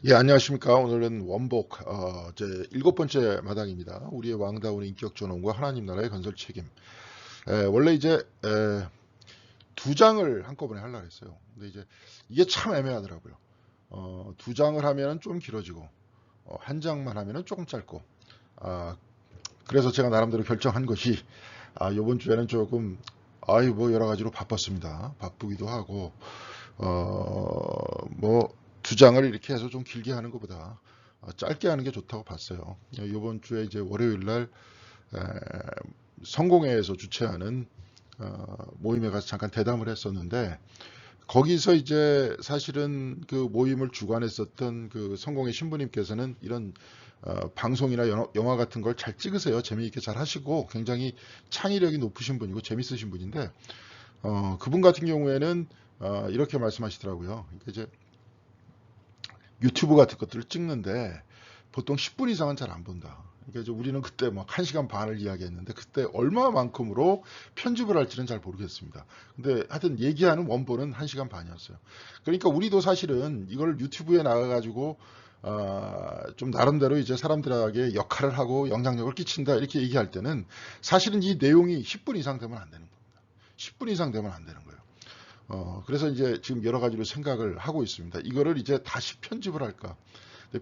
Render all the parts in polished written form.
예, 안녕하십니까. 오늘은 원복, 제 7번째 마당입니다. 우리의 왕다운 인격 존엄과 하나님 나라의 건설 책임. 원래 이제, 두 장을 한꺼번에 하려고 했어요. 근데 이제 이게 참 애매하더라고요. 두 장을 하면은 좀 길어지고, 한 장만 하면은 조금 짧고, 아, 그래서 제가 나름대로 결정한 것이, 요번 주에는 조금, 뭐 여러 가지로 바빴습니다. 바쁘기도 하고, 뭐, 두 장을 이렇게 해서 좀 길게 하는 것보다 짧게 하는 게 좋다고 봤어요. 이번 주에 이제 월요일 날 성공회에서 주최하는 모임에 가서 잠깐 대담을 했었는데, 거기서 이제 사실은 그 모임을 주관했었던 그 성공회 신부님께서는 이런 방송이나 영화 같은 걸 잘 찍으세요. 재미있게 잘 하시고 굉장히 창의력이 높으신 분이고 재밌으신 분인데, 그분 같은 경우에는 이렇게 말씀하시더라고요. 그러니까 이제 유튜브 같은 것들을 찍는데 보통 10분 이상은 잘 안 본다. 그러니까 이제 우리는 그때 막 1시간 반을 이야기했는데 그때 얼마만큼으로 편집을 할지는 잘 모르겠습니다. 근데 하여튼 얘기하는 원본은 1시간 반이었어요. 그러니까 우리도 사실은 이걸 유튜브에 나가가지고 좀 나름대로 이제 사람들에게 역할을 하고 영향력을 끼친다 이렇게 얘기할 때는 사실은 이 내용이 10분 이상 되면 안 되는 겁니다. 10분 이상 되면 안 되는 거예요. 그래서 이제 지금 여러 가지로 생각을 하고 있습니다. 이거를 이제 다시 편집을 할까?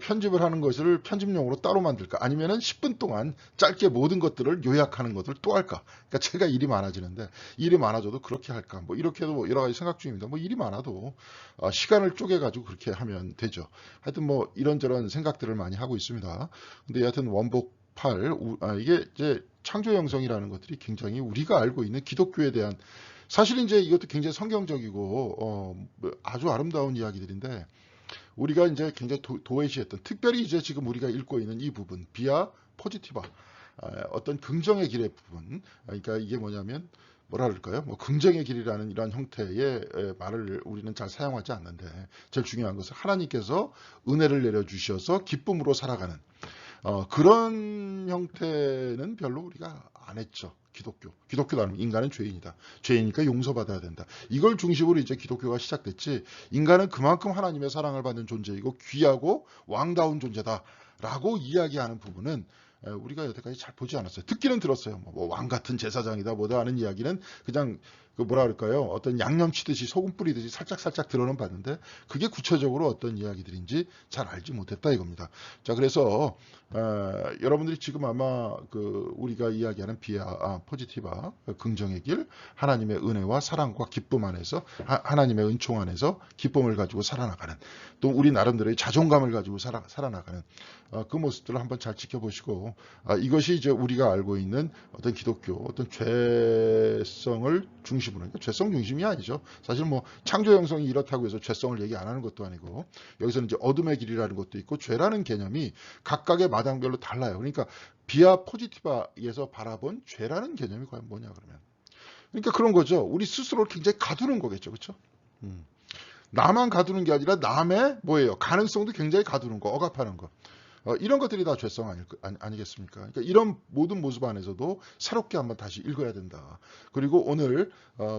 편집을 하는 것을 편집용으로 따로 만들까? 아니면은 10분 동안 짧게 모든 것들을 요약하는 것을 또 할까? 그러니까 제가 일이 많아지는데 일이 많아져도 그렇게 할까? 뭐 이렇게도 뭐 여러 가지 생각 중입니다. 뭐 일이 많아도 시간을 쪼개가지고 그렇게 하면 되죠. 하여튼 뭐 이런저런 생각들을 많이 하고 있습니다. 근데 여하튼 원복 8, 이게 이제 창조 형성이라는 것들이 굉장히 우리가 알고 있는 기독교에 대한 사실 이제 이것도 굉장히 성경적이고 아주 아름다운 이야기들인데 우리가 이제 굉장히 도외시했던 특별히 이제 지금 우리가 읽고 있는 이 부분 비아 포지티바 어떤 긍정의 길의 부분 그러니까 이게 뭐냐면 뭐라 그럴까요? 뭐 긍정의 길이라는 이러한 형태의 말을 우리는 잘 사용하지 않는데 제일 중요한 것은 하나님께서 은혜를 내려주셔서 기쁨으로 살아가는 그런 형태는 별로 우리가 안 했죠. 기독교라는 인간은 죄인이다. 죄인이니까 용서받아야 된다. 이걸 중심으로 이제 기독교가 시작됐지. 인간은 그만큼 하나님의 사랑을 받는 존재이고 귀하고 왕다운 존재다라고 이야기하는 부분은 우리가 여태까지 잘 보지 않았어요. 듣기는 들었어요. 뭐 왕 같은 제사장이다 뭐다 하는 이야기는 그냥 그 뭐라 그럴까요? 어떤 양념 치듯이 소금 뿌리듯이 살짝살짝 들어는 봤는데 그게 구체적으로 어떤 이야기들인지 잘 알지 못했다 이겁니다. 자, 그래서 여러분들이 지금 아마 그 우리가 이야기하는 포지티바 긍정의 길, 하나님의 은혜와 사랑과 기쁨 안에서 하나님의 은총 안에서 기쁨을 가지고 살아나가는 또 우리 나름대로의 자존감을 가지고 살아나가는 그 모습들을 한번 잘 지켜보시고 이것이 이제 우리가 알고 있는 어떤 기독교 어떤 죄성을 중심으로 그러니까 죄성 중심이 아니죠. 사실 뭐 창조 형성이 이렇다고 해서 죄성을 얘기 안 하는 것도 아니고 여기서는 이제 어둠의 길이라는 것도 있고 죄라는 개념이 각각의 마당별로 달라요. 그러니까 비아 포지티바에서 바라본 죄라는 개념이 과연 뭐냐 그러면 그러니까 그런 거죠. 우리 스스로를 굉장히 가두는 거겠죠. 그렇죠? 나만 가두는 게 아니라 남의 뭐예요? 가능성도 굉장히 가두는 거, 억압하는 거. 이런 것들이 다 죄성 아니겠습니까? 그러니까 이런 모든 모습 안에서도 새롭게 한번 다시 읽어야 된다. 그리고 오늘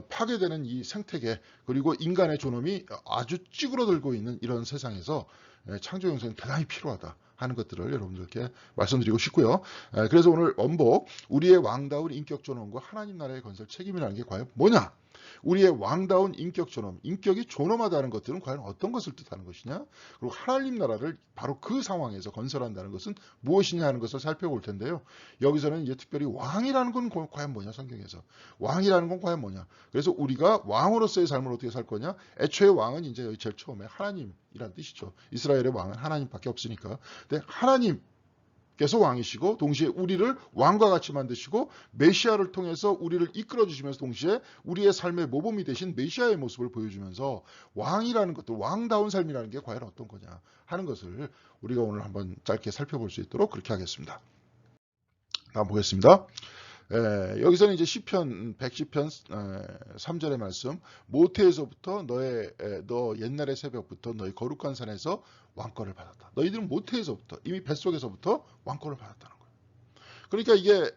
파괴되는 이 생태계 그리고 인간의 존엄이 아주 찌그러들고 있는 이런 세상에서 창조 형성이 대단히 필요하다. 하는 것들을 여러분들께 말씀드리고 싶고요. 그래서 오늘 원복 우리의 왕다운 인격 존엄과 하나님 나라의 건설 책임이라는 게 과연 뭐냐? 우리의 왕다운 인격 존엄, 인격이 존엄하다는 것들은 과연 어떤 것을 뜻하는 것이냐? 그리고 하나님 나라를 바로 그 상황에서 건설한다는 것은 무엇이냐 하는 것을 살펴볼 텐데요. 여기서는 이제 특별히 왕이라는 건 과연 뭐냐? 성경에서 왕이라는 건 과연 뭐냐? 그래서 우리가 왕으로서의 삶을 어떻게 살 거냐? 애초에 왕은 이제 여기 제일 처음에 하나님이란 뜻이죠. 이스라엘의 왕은 하나님밖에 없으니까. 근데 하나님 께서 왕이시고 동시에 우리를 왕과 같이 만드시고 메시아를 통해서 우리를 이끌어 주시면서 동시에 우리의 삶의 모범이 되신 메시아의 모습을 보여주면서 왕이라는 것도 왕다운 삶이라는 게 과연 어떤 거냐 하는 것을 우리가 오늘 한번 짧게 살펴볼 수 있도록 그렇게 하겠습니다. 다음 보겠습니다. 여기서는 이제 시편 110편 3절의 말씀 모태에서부터 너 옛날의 새벽부터 너희 거룩한 산에서 왕권을 받았다. 너희들은 모태에서부터 이미 뱃속에서부터 왕권을 받았다는 거예요. 그러니까 이게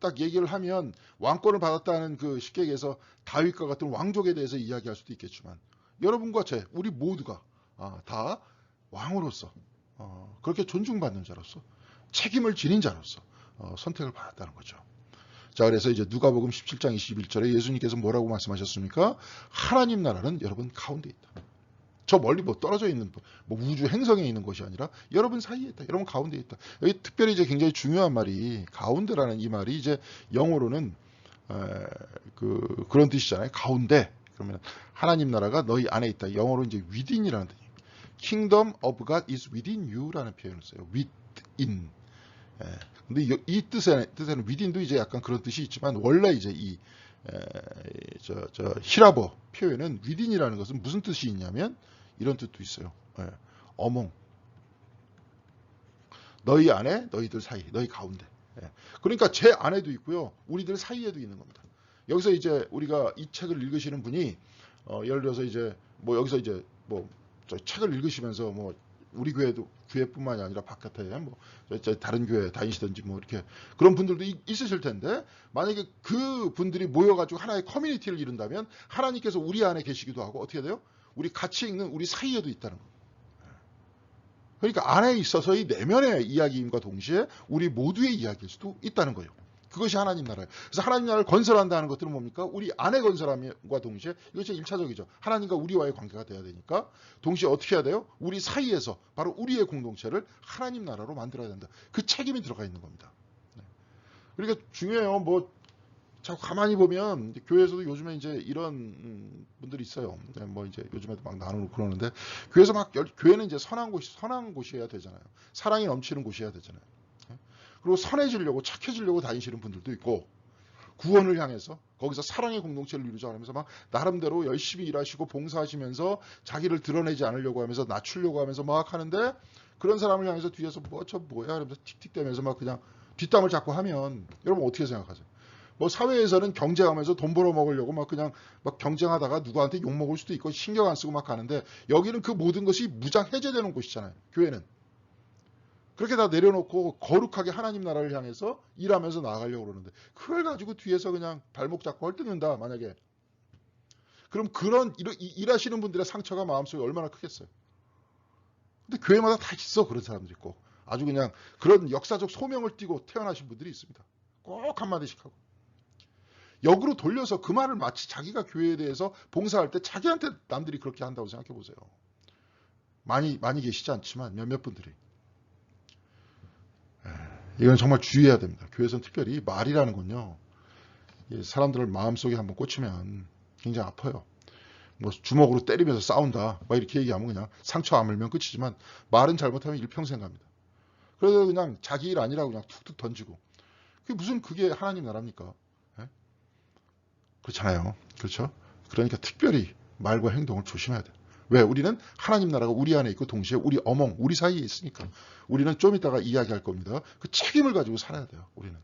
딱 얘기를 하면 왕권을 받았다는 그 쉽게 얘기해서 다윗과 같은 왕족에 대해서 이야기할 수도 있겠지만 여러분과 우리 모두가 다 왕으로서 그렇게 존중받는 자로서 책임을 지닌 자로서 선택을 받았다는 거죠. 자, 그래서 이제 누가복음 17장 21절에 예수님께서 뭐라고 말씀하셨습니까? 하나님 나라는 여러분 가운데 있다. 저 멀리 뭐 떨어져 있는 뭐 우주 행성에 있는 것이 아니라 여러분 사이에 있다. 여러분 가운데 있다. 여기 특별히 이제 굉장히 중요한 말이 가운데라는 이 말이 이제 영어로는 그런 뜻이잖아요. 가운데. 그러면 하나님 나라가 너희 안에 있다. 영어로 이제 within이라는 뜻입니다. Kingdom of God is within you라는 표현을 써요. within. 근데 이 뜻에는 within도 이제 약간 그런 뜻이 있지만 원래 이제 이 히라버 표현은 within이라는 것은 무슨 뜻이 있냐면 이런 뜻도 있어요. among. 너희 안에, 너희들 사이, 너희 가운데. 그러니까 제 안에도 있고요. 우리들 사이에도 있는 겁니다. 여기서 이제 우리가 이 책을 읽으시는 분이 예를 들어서 이제 뭐 여기서 이제 뭐 저 책을 읽으시면서 뭐 우리 교회뿐만이 아니라 바깥에 뭐 다른 교회 다니시든지 뭐 이렇게 그런 분들도 있으실 텐데 만약에 그 분들이 모여가지고 하나의 커뮤니티를 이룬다면 하나님께서 우리 안에 계시기도 하고 어떻게 돼요? 우리 같이 읽는 우리 사이에도 있다는 거예요. 그러니까 안에 있어서의 내면의 이야기임과 동시에 우리 모두의 이야기일 수도 있다는 거예요. 그것이 하나님 나라예요. 그래서 하나님 나라를 건설한다는 것들은 뭡니까? 우리 안에 건설함과 동시에 이것이 1차적이죠. 하나님과 우리와의 관계가 돼야 되니까 동시에 어떻게 해야 돼요? 우리 사이에서 바로 우리의 공동체를 하나님 나라로 만들어야 된다. 그 책임이 들어가 있는 겁니다. 그러니까 중요해요. 뭐 자꾸 가만히 보면 교회에서도 요즘에 이제 이런 분들이 있어요. 뭐 이제 요즘에도 막 나누고 그러는데 교회에서 교회는 이제 선한 곳이어야 되잖아요. 사랑이 넘치는 곳이어야 되잖아요. 그리고 선해지려고 착해지려고 다니시는 분들도 있고 구원을 향해서 거기서 사랑의 공동체를 이루자 하면서 막 나름대로 열심히 일하시고 봉사하시면서 자기를 드러내지 않으려고 하면서 낮추려고 하면서 막 하는데 그런 사람을 향해서 뒤에서 뭐 저 뭐야 이러면서 틱틱대면서 막 그냥 뒷담을 잡고 하면 여러분 어떻게 생각하세요? 뭐 사회에서는 경쟁하면서 돈 벌어 먹으려고 막 그냥 막 경쟁하다가 누구한테 욕 먹을 수도 있고 신경 안 쓰고 막 가는데 여기는 그 모든 것이 무장 해제되는 곳이잖아요. 교회는. 그렇게 다 내려놓고 거룩하게 하나님 나라를 향해서 일하면서 나아가려고 그러는데 그걸 가지고 뒤에서 그냥 발목 잡고 헐뜯는다 만약에 그럼 그런 일하시는 분들의 상처가 마음속에 얼마나 크겠어요. 근데 교회마다 다 있어 그런 사람들이 있고 아주 그냥 그런 역사적 소명을 띠고 태어나신 분들이 있습니다. 꼭 한마디씩 하고 역으로 돌려서 그 말을 마치 자기가 교회에 대해서 봉사할 때 자기한테 남들이 그렇게 한다고 생각해 보세요. 많이 계시지 않지만 몇몇 분들이 이건 정말 주의해야 됩니다. 교회에서는 특별히 말이라는 건요. 사람들을 마음속에 한번 꽂히면 굉장히 아파요. 뭐 주먹으로 때리면서 싸운다. 막 이렇게 얘기하면 그냥 상처 아물면 끝이지만 말은 잘못하면 일평생 갑니다. 그래서 그냥 자기 일 아니라고 그냥 툭툭 던지고. 그게 하나님 나라입니까? 예? 그렇잖아요. 그렇죠? 그러니까 특별히 말과 행동을 조심해야 돼요. 왜? 우리는 하나님 나라가 우리 안에 있고 동시에 우리 사이에 있으니까. 우리는 좀 이따가 이야기할 겁니다. 그 책임을 가지고 살아야 돼요. 우리는.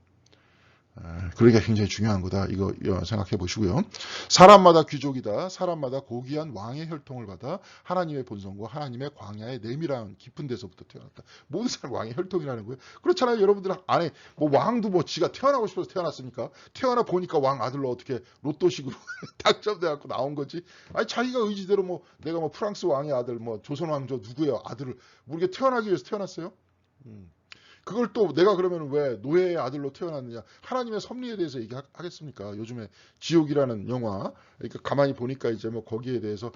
그러기가 굉장히 중요한 거다. 이거 생각해 보시고요. 사람마다 귀족이다. 사람마다 고귀한 왕의 혈통을 받아 하나님의 본성과 하나님의 광야의 내밀한 깊은 데서부터 태어났다. 모든 사람 왕의 혈통이라는 거예요. 그렇잖아요. 여러분들 안에 뭐 왕도 뭐 지가 태어나고 싶어서 태어났습니까? 태어나 보니까 왕 아들로 어떻게 로또식으로 당첨돼 갖고 나온 거지. 아니 자기가 의지대로 뭐 내가 뭐 프랑스 왕의 아들 뭐 조선 왕조 누구의 아들을 모르게 태어나기 위해서 태어났어요? 그걸 또 내가 그러면 왜 노예의 아들로 태어났느냐. 하나님의 섭리에 대해서 얘기하겠습니까? 요즘에 지옥이라는 영화. 그러니까 가만히 보니까 이제 뭐 거기에 대해서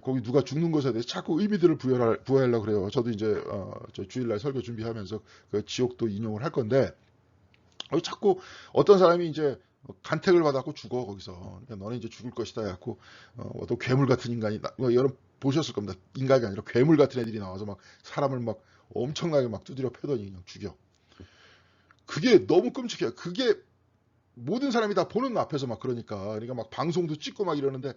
거기 누가 죽는 것에 대해서 자꾸 의미들을 부여하려고 그래요. 저도 이제 저 주일날 설교 준비하면서 그 지옥도 인용을 할 건데 자꾸 어떤 사람이 이제 간택을 받았고 죽어 거기서. 그러니까 너는 이제 죽을 것이다 해갖고 어떤 괴물 같은 인간이 여러분 보셨을 겁니다. 인간이 아니라 괴물 같은 애들이 나와서 막 사람을 막 엄청나게 막 두드려 패더니 그냥 죽여. 그게 너무 끔찍해요. 그게 모든 사람이 다 보는 앞에서 막 그러니까 막 방송도 찍고 막 이러는데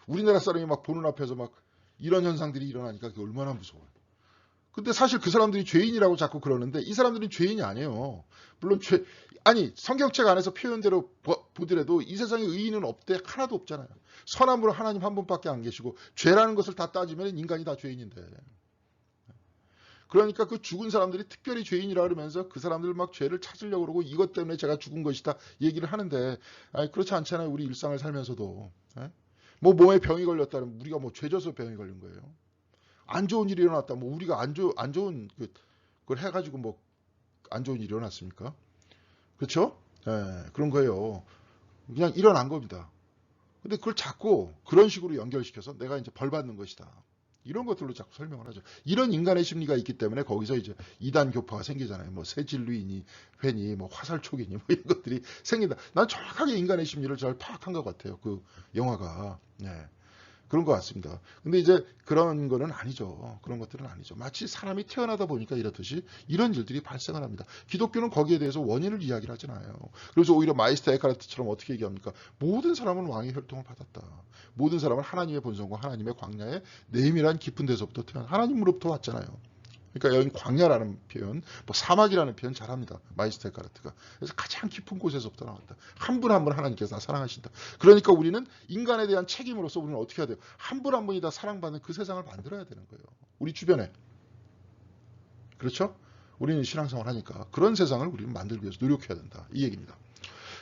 우리나라 사람이 막 보는 앞에서 막 이런 현상들이 일어나니까 그게 얼마나 무서워요. 근데 사실 그 사람들이 죄인이라고 자꾸 그러는데 이 사람들은 죄인이 아니에요. 물론 성경책 안에서 표현대로 보더라도 이 세상에 의인은 없대 하나도 없잖아요. 선한 분은 하나님 한 분밖에 안 계시고 죄라는 것을 다 따지면 인간이 다 죄인인데. 그러니까 그 죽은 사람들이 특별히 죄인이라 그러면서 그 사람들 막 죄를 찾으려고 그러고 이것 때문에 제가 죽은 것이다 얘기를 하는데 그렇지 않잖아요. 우리 일상을 살면서도. 뭐 몸에 병이 걸렸다면 우리가 뭐 죄져서 병이 걸린 거예요. 안 좋은 일이 일어났다. 뭐 우리가 안 좋은 그걸 해가지고 뭐 안 좋은 일이 일어났습니까? 그렇죠? 예, 그런 거예요. 그냥 일어난 겁니다. 근데 그걸 자꾸 그런 식으로 연결시켜서 내가 이제 벌 받는 것이다. 이런 것들로 자꾸 설명을 하죠. 이런 인간의 심리가 있기 때문에 거기서 이제 이단 교파가 생기잖아요. 뭐 새진루이니, 회니, 뭐 화살촉이니, 뭐 이런 것들이 생긴다. 난 정확하게 인간의 심리를 잘 파악한 것 같아요. 그 영화가. 네. 그런 것 같습니다. 근데 이제 그런 거는 아니죠. 그런 것들은 아니죠. 마치 사람이 태어나다 보니까 이렇듯이 이런 일들이 발생을 합니다. 기독교는 거기에 대해서 원인을 이야기를 하잖아요. 그래서 오히려 마이스터 에카르트처럼 어떻게 얘기합니까? 모든 사람은 왕의 혈통을 받았다. 모든 사람은 하나님의 본성과 하나님의 광야의 내밀한 깊은 데서부터 태어난 하나님으로부터 왔잖아요. 그러니까 여기 광야라는 표현, 뭐 사막이라는 표현 잘합니다. 마이스터 에카르트가. 그래서 가장 깊은 곳에서부터 나왔다. 한 분 한 분 하나님께서 다 사랑하신다. 그러니까 우리는 인간에 대한 책임으로서 우리는 어떻게 해야 돼요? 한 분 한 분이 다 사랑받는 그 세상을 만들어야 되는 거예요. 우리 주변에. 그렇죠? 우리는 신앙생활 하니까 그런 세상을 우리는 만들기 위해서 노력해야 된다. 이 얘기입니다.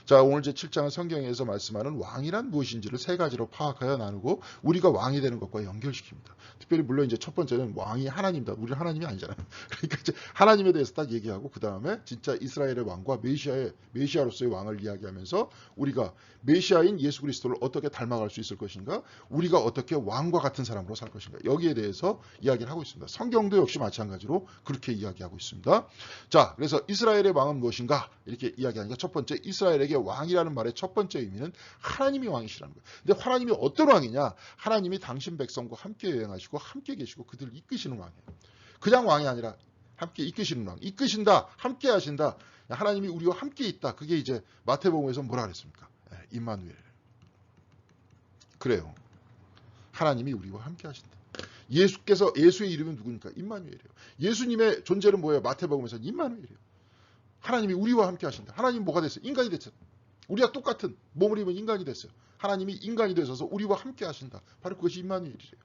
자, 오늘 제7장은 성경에서 말씀하는 왕이란 무엇인지를 세 가지로 파악하여 나누고 우리가 왕이 되는 것과 연결시킵니다. 특별히 물론 이제 첫 번째는 왕이 하나님이다. 우리는 하나님이 아니잖아요. 그러니까 이제 하나님에 대해서 딱 얘기하고 그 다음에 진짜 이스라엘의 왕과 메시아로서의 왕을 이야기하면서 우리가 메시아인 예수 그리스도를 어떻게 닮아갈 수 있을 것인가, 우리가 어떻게 왕과 같은 사람으로 살 것인가, 여기에 대해서 이야기를 하고 있습니다. 성경도 역시 마찬가지로 그렇게 이야기하고 있습니다. 자, 그래서 이스라엘의 왕은 무엇인가 이렇게 이야기하니까 첫 번째 이스라엘에게 왕이라는 말의 첫 번째 의미는 하나님이 왕이시라는 거예요. 근데 하나님이 어떤 왕이냐? 하나님이 당신 백성과 함께 여행하시고 함께 계시고 그들을 이끄시는 왕이에요. 그냥 왕이 아니라 함께 이끄시는 왕. 이끄신다. 함께 하신다. 하나님이 우리와 함께 있다. 그게 이제 마태복음에서 뭐라 그랬습니까? 임마누엘. 그래요. 하나님이 우리와 함께 하신다. 예수의 이름은 누구니까? 임마누엘이에요. 예수님의 존재는 뭐예요? 마태복음에서는 임마누엘이에요. 하나님이 우리와 함께 하신다. 하나님 뭐가 됐어요? 인간이 됐어요. 우리가 똑같은 몸을 입은 인간이 됐어요. 하나님이 인간이 되셔서 우리와 함께 하신다. 바로 그것이 임마누엘이래요.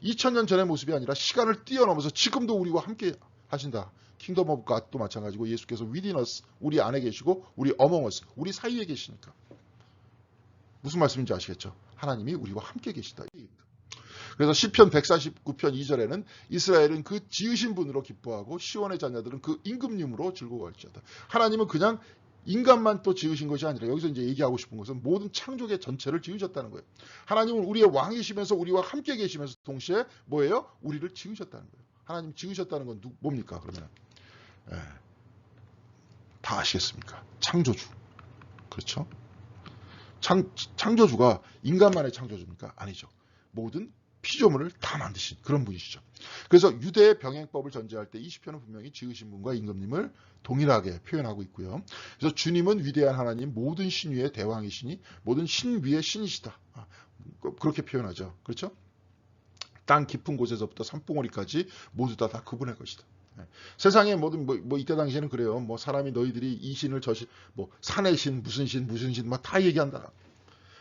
2000년 전의 모습이 아니라 시간을 뛰어넘어서 지금도 우리와 함께 하신다. 킹덤 오브 갓도 마찬가지고 예수께서 within us, 우리 안에 계시고 우리 among us, 우리 사이에 계시니까. 무슨 말씀인지 아시겠죠? 하나님이 우리와 함께 계시다. 그래서 시편 149편 2절에는 이스라엘은 그 지으신 분으로 기뻐하고 시온의 자녀들은 그 임금님으로 즐거워할지어다. 하나님은 그냥 인간만 또 지으신 것이 아니라 여기서 이제 얘기하고 싶은 것은 모든 창조계 전체를 지으셨다는 거예요. 하나님은 우리의 왕이시면서 우리와 함께 계시면서 동시에 뭐예요? 우리를 지으셨다는 거예요. 하나님 지으셨다는 건 뭡니까? 그러면 다 아시겠습니까? 창조주. 그렇죠? 창조주가 인간만의 창조주입니까? 아니죠. 모든 피조물을 다 만드신 그런 분이시죠. 그래서 유대의 병행법을 전제할 때 이 시편은 분명히 지으신 분과 임금님을 동일하게 표현하고 있고요. 그래서 주님은 위대한 하나님, 모든 신 위의 대왕이시니 모든 신 위의 신이시다. 그렇게 표현하죠. 그렇죠? 땅 깊은 곳에서부터 산봉우리까지 모두 다 그분의 것이다. 세상에 모든 뭐 이때 당시에는 그래요. 뭐 사람이 너희들이 이 신을 저 신, 뭐 산의 신, 무슨 신, 막 다 얘기한다.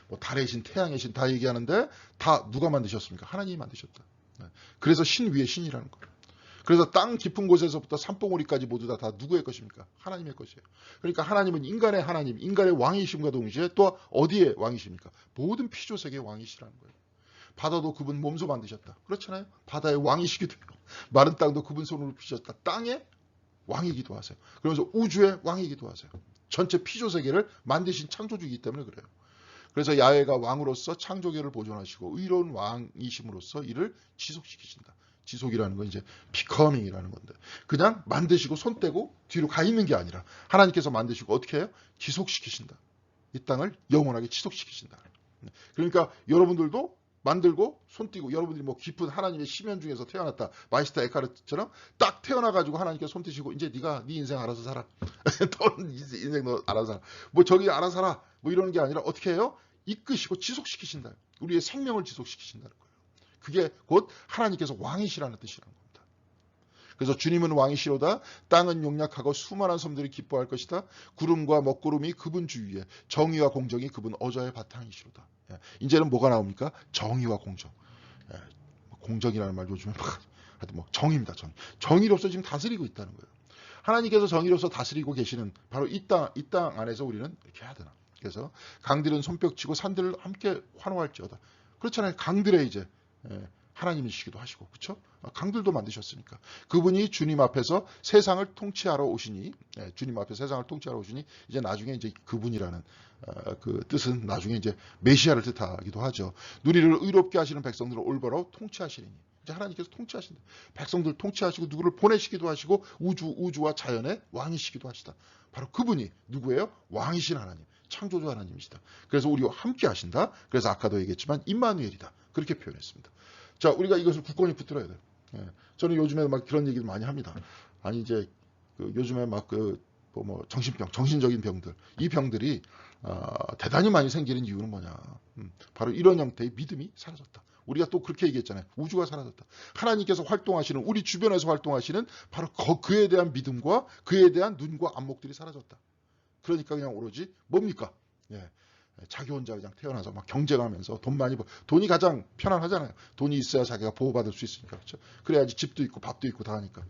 뭐 달의 신, 태양의 신 다 얘기하는데 다 누가 만드셨습니까? 하나님이 만드셨다. 그래서 신 위에 신이라는 거예요. 그래서 땅 깊은 곳에서부터 산봉우리까지 모두 다 누구의 것입니까? 하나님의 것이에요. 그러니까 하나님은 인간의 하나님, 인간의 왕이심과 동시에 또 어디의 왕이십니까? 모든 피조세계의 왕이시라는 거예요. 바다도 그분 몸소 만드셨다. 그렇잖아요. 바다의 왕이시기도 해요. 마른 땅도 그분 손으로 피셨다. 땅의 왕이기도 하세요. 그러면서 우주의 왕이기도 하세요. 전체 피조세계를 만드신 창조주이기 때문에 그래요. 그래서 야훼가 왕으로서 창조계를 보존하시고 의로운 왕이심으로써 이를 지속시키신다. 지속이라는 건 이제 becoming이라는 건데 그냥 만드시고 손 떼고 뒤로 가 있는 게 아니라 하나님께서 만드시고 어떻게 해요? 지속시키신다. 이 땅을 영원하게 지속시키신다. 그러니까 여러분들도 만들고 손 떼고 여러분들이 뭐 깊은 하나님의 심연 중에서 태어났다. 마이스터 에카르트처럼 딱 태어나가지고 하나님께 손 떼시고 이제 네가 네 인생 알아서 살아. 너 인생 너 알아서 살아. 뭐 저기 알아서 살아. 뭐 이러는 게 아니라 어떻게 해요? 이끄시고 지속시키신다. 우리의 생명을 지속시키신다는 거예요. 그게 곧 하나님께서 왕이시라는 뜻이라는 겁니다. 그래서 주님은 왕이시로다. 땅은 용약하고 수많은 섬들이 기뻐할 것이다. 구름과 먹구름이 그분 주위에 정의와 공정이 그분 어저의 바탕이시로다. 이제는 뭐가 나옵니까? 정의와 공정. 공정이라는 말 요즘에 하여튼 뭐 정의입니다. 정의로서 지금 다스리고 있다는 거예요. 하나님께서 정의로서 다스리고 계시는 바로 이 땅 안에서 우리는 이렇게 해야 되나. 그래서 강들은 손뼉치고 산들을 함께 환호할지어다. 그렇잖아요. 강들에 이제 하나님이시기도 하시고, 그렇죠? 강들도 만드셨으니까. 그분이 주님 앞에서 세상을 통치하러 오시니, 주님 앞에 세상을 통치하러 오시니, 이제 나중에 이제 그분이라는 그 뜻은 나중에 이제 메시아를 뜻하기도 하죠. 누리를 의롭게 하시는 백성들을 올바로 통치하시리니. 이제 하나님께서 통치하신다. 백성들 통치하시고 누구를 보내시기도 하시고 우주와 자연의 왕이시기도 하시다. 바로 그분이 누구예요? 왕이신 하나님, 창조주 하나님이시다. 그래서 우리와 함께 하신다. 그래서 아까도 얘기했지만 임마누엘이다. 그렇게 표현했습니다. 자, 우리가 이것을 굳건히 붙들어야 돼요. 저는 요즘에 막 그런 얘기를 많이 합니다. 아니 이제 요즘에 막 뭐 정신병, 정신적인 병들, 이 병들이 대단히 많이 생기는 이유는 뭐냐? 바로 이런 형태의 믿음이 사라졌다. 우리가 또 그렇게 얘기했잖아요. 우주가 사라졌다. 하나님께서 활동하시는, 우리 주변에서 활동하시는 바로 그에 대한 믿음과 그에 대한 눈과 안목들이 사라졌다. 그러니까 그냥 오로지 뭡니까? 자기 혼자 그냥 태어나서 막 경쟁하면서 돈 많이 돈이 가장 편안하잖아요. 돈이 있어야 자기가 보호받을 수 있으니까. 그렇죠? 그래야지 집도 있고 밥도 있고 다 하니까.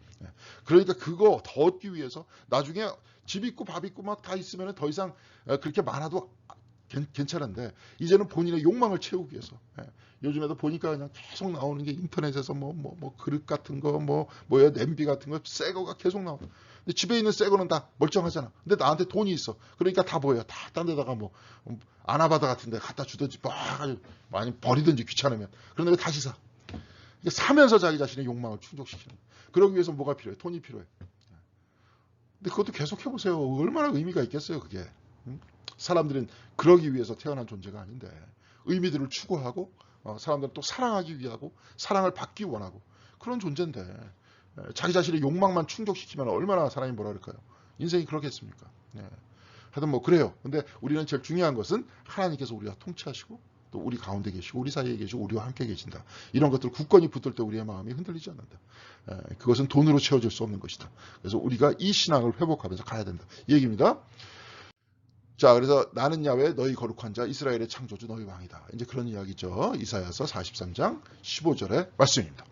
그러니까 그거 더 얻기 위해서 나중에 집 있고 밥 있고 막 다 있으면 더 이상 그렇게 많아도 괜찮은데 이제는 본인의 욕망을 채우기 위해서. 요즘에도 보니까 그냥 계속 나오는 게 인터넷에서 뭐 그릇 같은 거 뭐야 냄비 같은 거 새 거가 계속 나와. 근데 집에 있는 새 거는 다 멀쩡하잖아. 근데 나한테 돈이 있어. 그러니까 다 뭐야? 다 딴 데다가 뭐 아나바다 같은 데 갖다 주든지 막 많이 버리든지 귀찮으면. 그런데 왜 다시 사? 사면서 자기 자신의 욕망을 충족시키는. 그러기 위해서 뭐가 필요해? 돈이 필요해. 근데 그것도 계속 해보세요. 얼마나 의미가 있겠어요, 그게. 사람들은 그러기 위해서 태어난 존재가 아닌데 의미들을 추구하고 사람들은 또 사랑하기 위하고 사랑을 받기 원하고 그런 존재인데 자기 자신의 욕망만 충족시키면 얼마나 사람이 뭐라 그럴까요? 인생이 그렇겠습니까? 하여튼 뭐 그래요. 근데 우리는 제일 중요한 것은 하나님께서 우리가 통치하시고 또 우리 가운데 계시고 우리 사이에 계시고 우리와 함께 계신다. 이런 것들을 굳건히 붙들 때 우리의 마음이 흔들리지 않는다. 그것은 돈으로 채워질 수 없는 것이다. 그래서 우리가 이 신앙을 회복하면서 가야 된다. 이 얘기입니다. 자, 그래서 나는 야훼 너희 거룩한 자 이스라엘의 창조주 너희 왕이다. 이제 그런 이야기죠. 이사야서 43장 15절의 말씀입니다.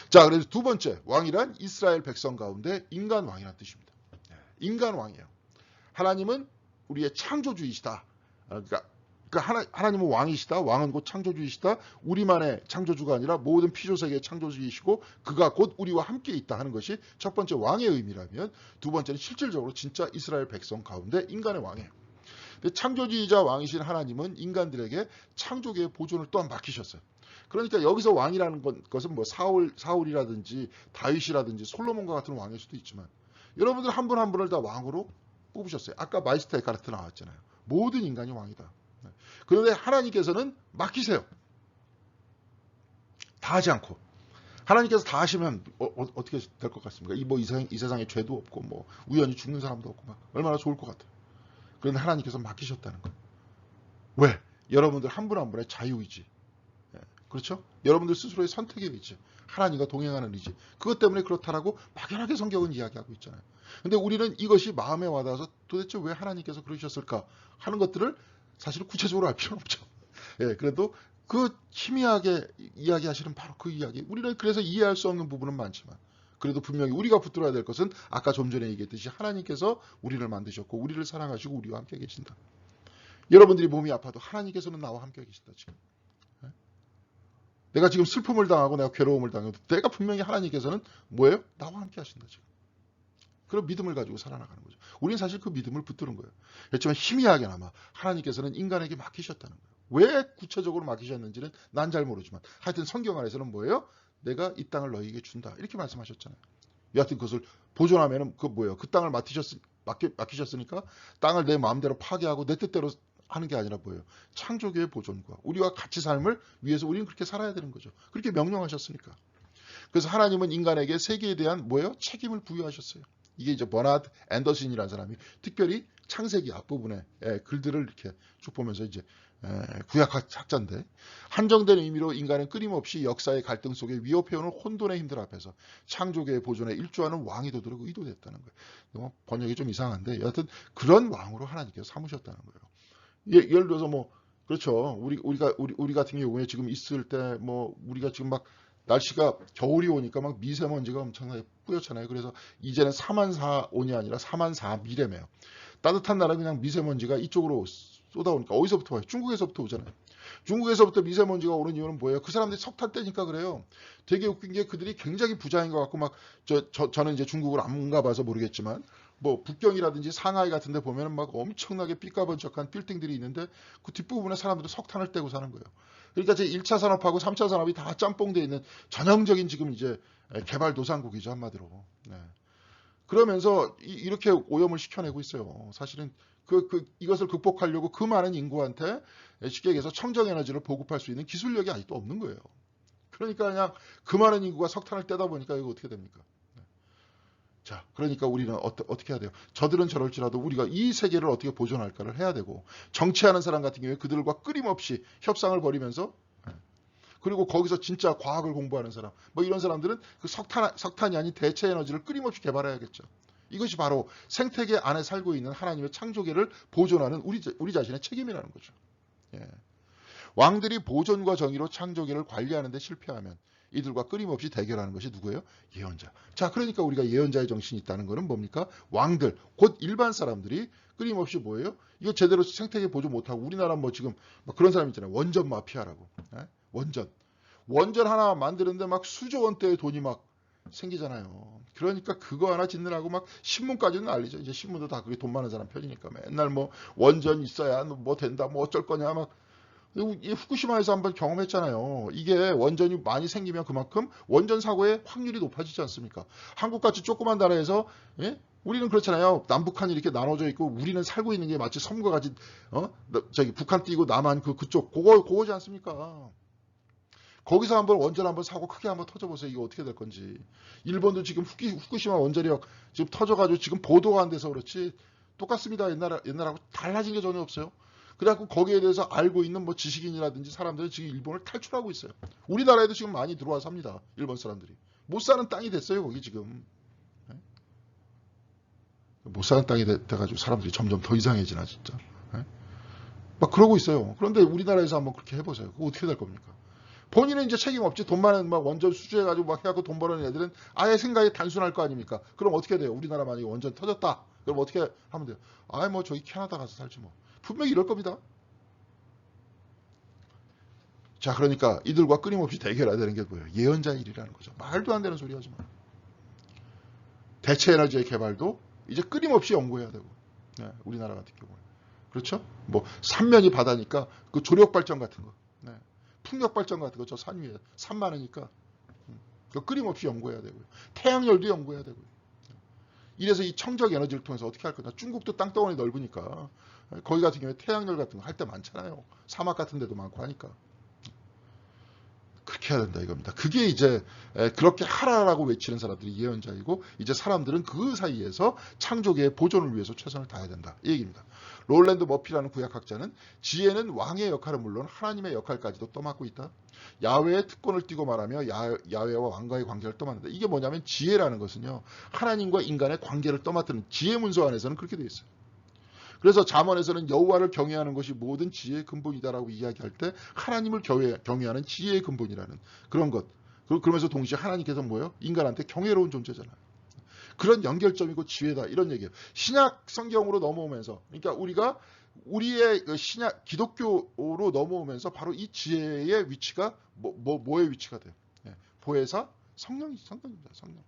자, 그래서 두 번째 왕이란 이스라엘 백성 가운데 인간 왕이라는 뜻입니다. 인간 왕이에요. 하나님은 우리의 창조주이시다. 그러니까 하나님은 왕이시다. 왕은 곧 창조주이시다. 우리만의 창조주가 아니라 모든 피조세계의 창조주이시고 그가 곧 우리와 함께 있다 하는 것이 첫 번째 왕의 의미라면 두 번째는 실질적으로 진짜 이스라엘 백성 가운데 인간의 왕이에요. 창조주이자 왕이신 하나님은 인간들에게 창조계의 보존을 또한 맡기셨어요. 그러니까 여기서 왕이라는 것은 뭐 사울이라든지 다윗이라든지 솔로몬과 같은 왕일 수도 있지만 여러분들 한 분 한 분을 다 왕으로 뽑으셨어요. 아까 마이스터 에카르트 나왔잖아요. 모든 인간이 왕이다. 그런데 하나님께서는 맡기세요. 다 하지 않고. 하나님께서 다 하시면 어떻게 될 것 같습니까? 이 세상에 죄도 없고 뭐 우연히 죽는 사람도 없고 막 얼마나 좋을 것 같아요. 그런데 하나님께서 맡기셨다는 거예요. 왜? 여러분들 한 분 한 분의 자유의지. 그렇죠? 여러분들 스스로의 선택의 의지. 하나님과 동행하는 의지. 그것 때문에 그렇다라고 막연하게 성경은 이야기하고 있잖아요. 근데 우리는 이것이 마음에 와닿아서 도대체 왜 하나님께서 그러셨을까 하는 것들을 사실 구체적으로 알 필요는 없죠. 그래도 그 희미하게 이야기하시는 바로 그 이야기. 우리는 그래서 이해할 수 없는 부분은 많지만 그래도 분명히 우리가 붙들어야 될 것은 아까 좀 전에 얘기했듯이 하나님께서 우리를 만드셨고 우리를 사랑하시고 우리와 함께 계신다. 여러분들이 몸이 아파도 하나님께서는 나와 함께 계신다. 지금. 내가 지금 슬픔을 당하고 내가 괴로움을 당해도 내가 분명히 하나님께서는 뭐예요? 나와 함께 하신다. 지금. 그런 믿음을 가지고 살아나가는 거죠. 우리는 사실 그 믿음을 붙드는 거예요. 그렇지만 희미하게나마 하나님께서는 인간에게 맡기셨다는 거예요. 왜 구체적으로 맡기셨는지는 난 잘 모르지만 하여튼 성경 안에서는 뭐예요? 내가 이 땅을 너희에게 준다. 이렇게 말씀하셨잖아요. 여하튼 그것을 보존하면은 뭐예요? 그 땅을 맡기셨으니까 땅을 내 마음대로 파괴하고 내 뜻대로 하는 게 아니라 뭐예요? 창조계의 보존과 우리와 같이 삶을 위해서 우리는 그렇게 살아야 되는 거죠. 그렇게 명령하셨으니까. 그래서 하나님은 인간에게 세계에 대한 뭐예요? 책임을 부여하셨어요. 이게 이제 버나드 앤더슨이라는 사람이 특별히 창세기 앞부분에 글들을 이렇게 쭉 보면서 이제 구약학자인데 한정된 의미로 인간은 끊임없이 역사의 갈등 속에 위협해오는 혼돈의 힘들 앞에서 창조계의 보존에 일조하는 왕이 되도록 의도됐다는 거예요. 번역이 좀 이상한데 여하튼 그런 왕으로 하나님께서 삼으셨다는 거예요. 예를 들어서 뭐 그렇죠. 우리 같은 경우에 지금 있을 때 뭐 우리가 지금 막 날씨가 겨울이 오니까 막 미세먼지가 엄청나게 뿌옇잖아요. 그래서 이제는 4만4온이 아니라 4만4미래매요. 따뜻한 나라는 그냥 미세먼지가 이쪽으로 쏟아오니까 어디서부터 와요? 중국에서부터 오잖아요. 중국에서부터 미세먼지가 오는 이유는 뭐예요? 그 사람들이 석탄 떼니까 그래요. 되게 웃긴 게 그들이 굉장히 부자인 것 같고 막 저는 이제 중국을 안 가봐서 모르겠지만 뭐 북경이라든지 상하이 같은 데 보면은 막 엄청나게 삐까번쩍한 빌딩들이 있는데 그 뒷부분에 사람들은 석탄을 떼고 사는 거예요. 그러니까 제 1차 산업하고 3차 산업이 다 짬뽕되어 있는 전형적인 지금 이제 개발도상국이죠, 한마디로. 네. 그러면서 이렇게 오염을 시켜내고 있어요. 사실은 이것을 극복하려고 그 많은 인구한테 쉽게 얘기해서 청정에너지를 보급할 수 있는 기술력이 아직도 없는 거예요. 그러니까 그냥 그 많은 인구가 석탄을 떼다 보니까 이거 어떻게 됩니까? 자, 그러니까 우리는 어떻게 해야 돼요? 저들은 저럴지라도 우리가 이 세계를 어떻게 보존할까를 해야 되고, 정치하는 사람 같은 경우에 그들과 끊임없이 협상을 벌이면서, 그리고 거기서 진짜 과학을 공부하는 사람, 뭐 이런 사람들은 그 석탄이 아닌 대체 에너지를 끊임없이 개발해야겠죠. 이것이 바로 생태계 안에 살고 있는 하나님의 창조계를 보존하는 우리 자신의 책임이라는 거죠. 예. 왕들이 보존과 정의로 창조계를 관리하는 데 실패하면 이들과 끊임없이 대결하는 것이 누구예요? 예언자. 자, 그러니까 우리가 예언자의 정신이 있다는 것은 뭡니까? 왕들, 곧 일반 사람들이 끊임없이 뭐예요? 이거 제대로 생태계 보존 못하고 우리나라 뭐 지금 막 그런 사람 있잖아요. 원전 마피아라고. 예? 원전 하나 만드는데 막 수조 원대의 돈이 막 생기잖아요. 그러니까 그거 하나 짓느라고 막 신문까지는 난리죠. 이제 신문도 다 그게 돈 많은 사람 편이니까 맨날 뭐 원전 있어야 뭐 된다 뭐 어쩔 거냐 막. 이 후쿠시마에서 한번 경험했잖아요. 이게 원전이 많이 생기면 그만큼 원전 사고의 확률이 높아지지 않습니까? 한국같이 조그만 나라에서 예? 우리는 그렇잖아요. 남북한이 이렇게 나눠져 있고 우리는 살고 있는 게 마치 섬과 같이 저기 북한 띄고 남한 그쪽 그거지 않습니까? 거기서 한번 원전 한번 사고 크게 한번 터져보세요. 이거 어떻게 될 건지. 일본도 지금 후쿠시마 원전력 지금 터져가지고 지금 보도가 안 돼서 그렇지 똑같습니다. 옛날하고 달라진 게 전혀 없어요. 그래갖고 거기에 대해서 알고 있는 뭐 지식인이라든지 사람들은 지금 일본을 탈출하고 있어요. 우리나라에도 지금 많이 들어와 삽니다. 일본 사람들이. 못 사는 땅이 됐어요. 거기 지금. 못 사는 땅이 돼가지고 사람들이 점점 더 이상해지나 진짜. 막 그러고 있어요. 그런데 우리나라에서 한번 그렇게 해보세요. 그거 어떻게 될 겁니까? 본인은 이제 책임 없지. 돈 많은 막 원전 수주해가지고 막 해갖고 돈 버는 애들은 아예 생각이 단순할 거 아닙니까? 그럼 어떻게 돼요? 우리나라 만약에 원전 터졌다. 그럼 어떻게 하면 돼요? 아예 뭐 저기 캐나다 가서 살지 뭐. 분명히 이럴 겁니다. 자, 그러니까 이들과 끊임없이 대결해야 되는 게 뭐예요? 예언자 일이라는 거죠. 말도 안 되는 소리 하지 마. 대체 에너지의 개발도 이제 끊임없이 연구해야 되고. 네, 우리나라 같은 경우에. 그렇죠? 뭐 산면이 바다니까 그 조력 발전 같은 거. 네. 풍력 발전 같은 거 저 산 위에 산 많으니까 그 끊임없이 연구해야 되고요. 태양열도 연구해야 되고요. 이래서 이 청적 에너지를 통해서 어떻게 할 거냐. 중국도 땅덩어리 넓으니까 거기 같은 경우에 태양열 같은 거 할 때 많잖아요. 사막 같은 데도 많고 하니까. 그렇게 해야 된다 이겁니다. 그게 이제 그렇게 하라라고 외치는 사람들이 예언자이고 이제 사람들은 그 사이에서 창조계의 보존을 위해서 최선을 다해야 된다. 이 얘기입니다. 롤랜드 머피라는 구약학자는 지혜는 왕의 역할은 물론 하나님의 역할까지도 떠맡고 있다. 야훼의 특권을 띠고 말하며 야훼와 왕과의 관계를 떠맡는다. 이게 뭐냐면 지혜라는 것은요. 하나님과 인간의 관계를 떠맡는 지혜 문서 안에서는 그렇게 되어 있어요. 그래서 잠언에서는 여호와를 경외하는 것이 모든 지혜의 근본이다라고 이야기할 때 하나님을 경외하는 지혜의 근본이라는 그런 것. 그러면서 동시에 하나님께서 뭐예요? 인간한테 경외로운 존재잖아요. 그런 연결점이고 지혜다 이런 얘기예요. 신약 성경으로 넘어오면서 그러니까 우리가 우리의 신약 기독교로 넘어오면서 바로 이 지혜의 위치가 뭐의 위치가 돼요? 보혜사 성령입니다. 성령.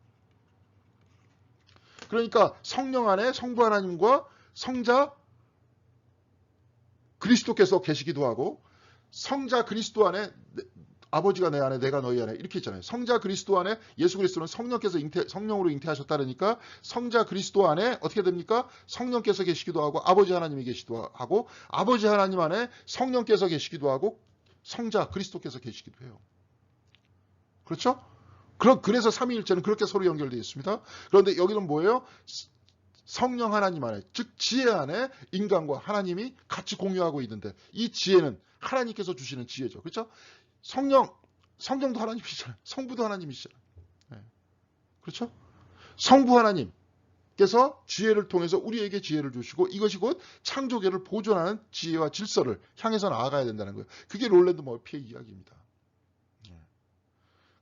그러니까 성령 안에 성부 하나님과 성자 그리스도께서 계시기도 하고 성자 그리스도 안에 아버지가 내 안에 내가 너희 안에 이렇게 있잖아요. 성자 그리스도 안에 예수 그리스도는 성령께서 성령으로 잉태하셨다니까 성자 그리스도 안에 어떻게 됩니까? 성령께서 계시기도 하고 아버지 하나님이 계시기도 하고 아버지 하나님 안에 성령께서 계시기도 하고 성자 그리스도께서 계시기도 해요. 그렇죠? 그래서 삼위일체는 그렇게 서로 연결되어 있습니다. 그런데 여기는 뭐예요? 성령 하나님 안에, 즉 지혜 안에 인간과 하나님이 같이 공유하고 있는데 이 지혜는 하나님께서 주시는 지혜죠. 그렇죠? 성령도 하나님이시잖아요. 성부도 하나님이시잖아요. 네. 그렇죠? 성부 하나님께서 지혜를 통해서 우리에게 지혜를 주시고 이것이 곧 창조계를 보존하는 지혜와 질서를 향해서 나아가야 된다는 거예요. 그게 롤랜드 머피의 이야기입니다. 네.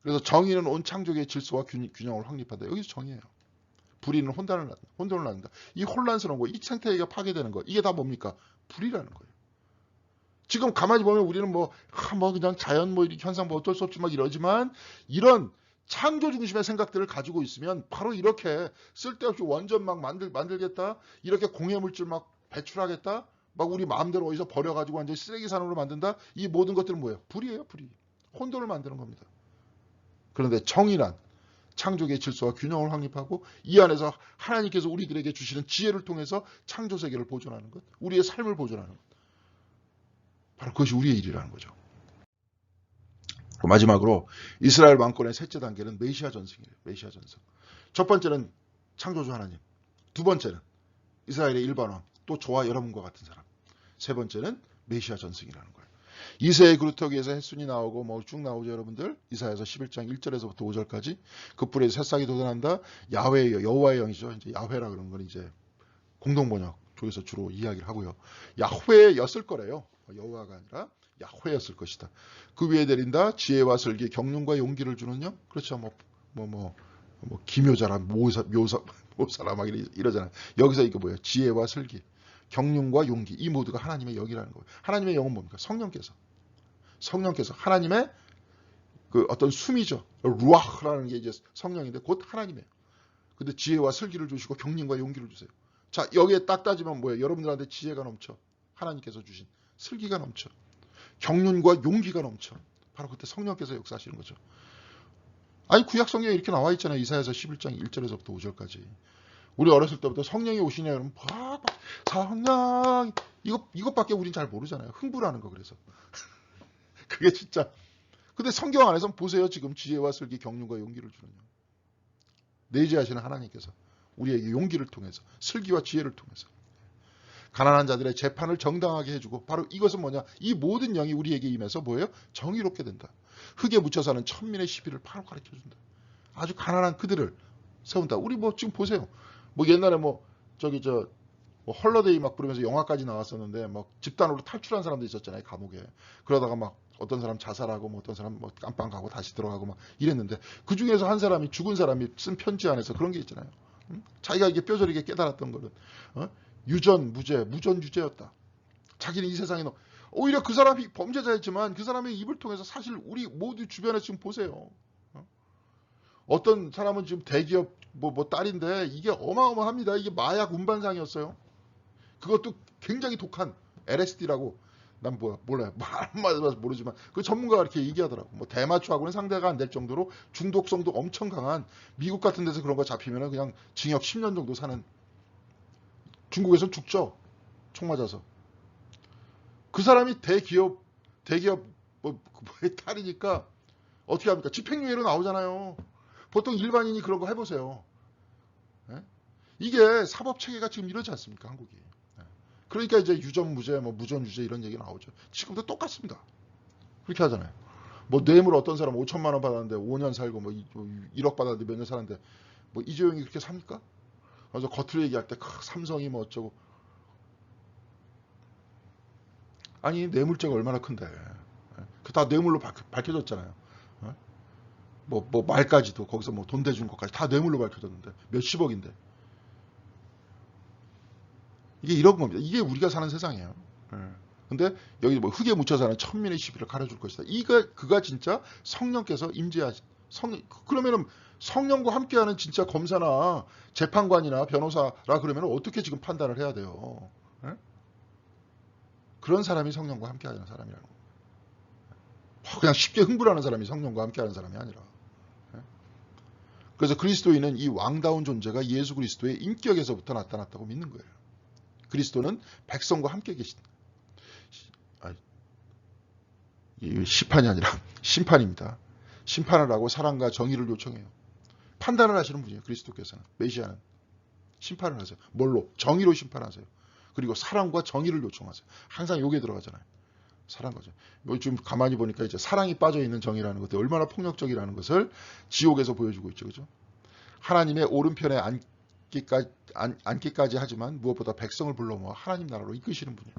그래서 정의는 온 창조계의 질서와 균형을 확립한다. 여기서 정의예요. 불의는 혼돈을 낳는다. 이 혼란스러운 거, 이 생태계가 파괴되는 거, 이게 다 뭡니까? 불이라는 거예요. 지금 가만히 보면 우리는 뭐 그냥 자연 뭐 이렇게 현상 뭐 어쩔 수 없지 막 이러지만 이런 창조 중심의 생각들을 가지고 있으면 바로 이렇게 쓸데없이 원전 막 만들겠다. 이렇게 공해물질 막 배출하겠다. 막 우리 마음대로 어디서 버려가지고 완전히 쓰레기산으로 만든다. 이 모든 것들은 뭐예요? 불이에요, 불이. 혼돈을 만드는 겁니다. 그런데 정의란 창조계의 질서와 균형을 확립하고 이 안에서 하나님께서 우리들에게 주시는 지혜를 통해서 창조 세계를 보존하는 것, 우리의 삶을 보존하는 것. 바로 그것이 우리의 일이라는 거죠. 마지막으로 이스라엘 왕권의 셋째 단계는 메시아 전승이에요. 메시아 전승. 첫 번째는 창조주 하나님. 두 번째는 이스라엘의 일반 왕, 또 저와 여러분과 같은 사람. 세 번째는 메시아 전승이라는 거예요. 이새의 그루터기에서 햇순이 나오고 뭐 쭉 나오죠, 여러분들. 이사야서 11장 1절에서부터 5절까지. 그 뿔에 새싹이 돋아난다. 야훼, 여호와의 영이죠. 이제 야훼라 그런 건 이제 공동번역 쪽에서 주로 이야기를 하고요. 야훼였을 거래요. 여호와가 아니라 야훼였을 것이다. 그 위에 내린다. 지혜와 슬기, 경륜과 용기를 주는요. 그렇죠. 뭐 기묘자라 모사라 막 이러잖아요. 여기서 이거 뭐예요? 지혜와 슬기, 경륜과 용기. 이 모두가 하나님의 영이라는 거예요. 하나님의 영은 뭡니까? 성령께서 하나님의 그 어떤 숨이죠. 루아흐라는 게 이제 성령인데 곧 하나님이에요. 근데 지혜와 슬기를 주시고 경륜과 용기를 주세요. 자, 여기에 딱 따지면 뭐예요? 여러분들한테 지혜가 넘쳐. 하나님께서 주신 슬기가 넘쳐. 경륜과 용기가 넘쳐. 바로 그때 성령께서 역사하시는 거죠. 아니 구약 성경에 이렇게 나와 있잖아요. 이사야서 11장 1절에서부터 5절까지. 우리 어렸을 때부터 성령이 오시냐 그러면 성령 이것밖에 우린 잘 모르잖아요. 흥분하는 거 그래서. 그게 진짜. 근데 성경 안에서 보세요. 지금 지혜와 슬기, 경륜과 용기를 주는요. 내재하시는 하나님께서 우리에게 용기를 통해서 슬기와 지혜를 통해서 가난한 자들의 재판을 정당하게 해주고 바로 이것은 뭐냐? 이 모든 영이 우리에게 임해서 뭐예요? 정의롭게 된다. 흙에 묻혀 사는 천민의 시비를 바로 가르쳐준다. 아주 가난한 그들을 세운다. 우리 뭐 지금 보세요. 뭐 옛날에 뭐 헐러데이 막 부르면서 영화까지 나왔었는데 막 집단으로 탈출한 사람도 있었잖아요. 감옥에. 그러다가 막 어떤 사람 자살하고 뭐 어떤 사람 뭐 깜빵 가고 다시 들어가고 막 이랬는데 그 중에서 한 사람이 죽은 사람이 쓴 편지 안에서 그런 게 있잖아요. 자기가 이게 뼈저리게 깨달았던 거는 유전 유죄였다. 자기는 이 세상에 오히려 그 사람이 범죄자였지만 그 사람의 입을 통해서 사실 우리 모두 주변에 지금 보세요. 어떤 사람은 지금 대기업 뭐 딸인데 이게 어마어마합니다. 이게 마약 운반상이었어요. 그것도 굉장히 독한 LSD라고 난 몰라요. 말만 모르지만 그 전문가가 이렇게 얘기하더라고. 뭐 대마초하고는 상대가 안 될 정도로 중독성도 엄청 강한 미국 같은 데서 그런 거 잡히면 그냥 징역 10년 정도 사는 중국에서는 죽죠. 총 맞아서. 그 사람이 대기업 뭐의 딸이니까 어떻게 합니까? 집행유예로 나오잖아요. 보통 일반인이 그런 거 해보세요. 네? 이게 사법체계가 지금 이러지 않습니까? 한국이. 네. 그러니까 이제 유전무죄, 뭐 무전유죄 이런 얘기 나오죠. 지금도 똑같습니다. 그렇게 하잖아요. 뭐 뇌물 어떤 사람 5천만 원 받았는데 5년 살고 뭐 1억 받았는데 몇 년 살았는데 뭐 이재용이 그렇게 삽니까? 그래서 겉으로 얘기할 때 삼성이 뭐 어쩌고. 아니 뇌물죄가 얼마나 큰데. 그 다 뇌물로 밝혀졌잖아요. 뭐 말까지도 거기서 뭐 돈 대준 것까지 다 뇌물로 밝혀졌는데 몇십억인데. 이게 이런 겁니다. 이게 우리가 사는 세상이에요. 근데 여기 뭐 흙에 묻혀 사는 천민의 시비를 가려줄 것이다. 그가 진짜 성령께서 그러면은 성령과 함께하는 진짜 검사나 재판관이나 변호사라 그러면 어떻게 지금 판단을 해야 돼요? 그런 사람이 성령과 함께하는 사람이라는 거예요. 그냥 쉽게 흥분하는 사람이 성령과 함께하는 사람이 아니라. 그래서 그리스도인은 이 왕다운 존재가 예수 그리스도의 인격에서부터 나타났다고 믿는 거예요. 그리스도는 백성과 함께 계신다. 시판이 아니라 심판입니다. 심판을 하고 사랑과 정의를 요청해요. 판단을 하시는 분이에요. 그리스도께서는. 메시아는. 심판을 하세요. 뭘로? 정의로 심판하세요. 그리고 사랑과 정의를 요청하세요. 항상 요게 들어가잖아요. 사랑과죠. 요즘 가만히 보니까 이제 사랑이 빠져있는 정의라는 것도 얼마나 폭력적이라는 것을 지옥에서 보여주고 있죠. 그죠? 하나님의 오른편에 앉기까지 하지만 무엇보다 백성을 불러 모아 하나님 나라로 이끄시는 분이에요.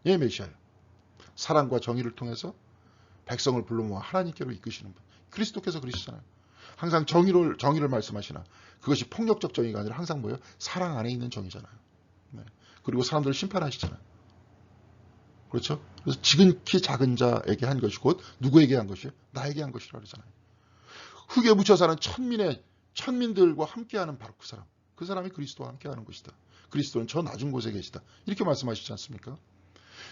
예, 메시아예요. 사랑과 정의를 통해서 백성을 불러 모아 하나님께로 이끄시는 분. 그리스도께서 그러시잖아요. 항상 정의를 말씀하시나 그것이 폭력적 정의가 아니라 항상 뭐예요? 사랑 안에 있는 정의잖아요. 네. 그리고 사람들을 심판하시잖아요. 그렇죠? 그래서 지극히 작은 자에게 한 것이 곧 누구에게 한 것이에요? 나에게 한 것이라 그러잖아요. 흙에 묻혀 사는 천민들과 함께하는 바로 그 사람. 그 사람이 그리스도와 함께하는 것이다. 그리스도는 저 낮은 곳에 계시다. 이렇게 말씀하시지 않습니까?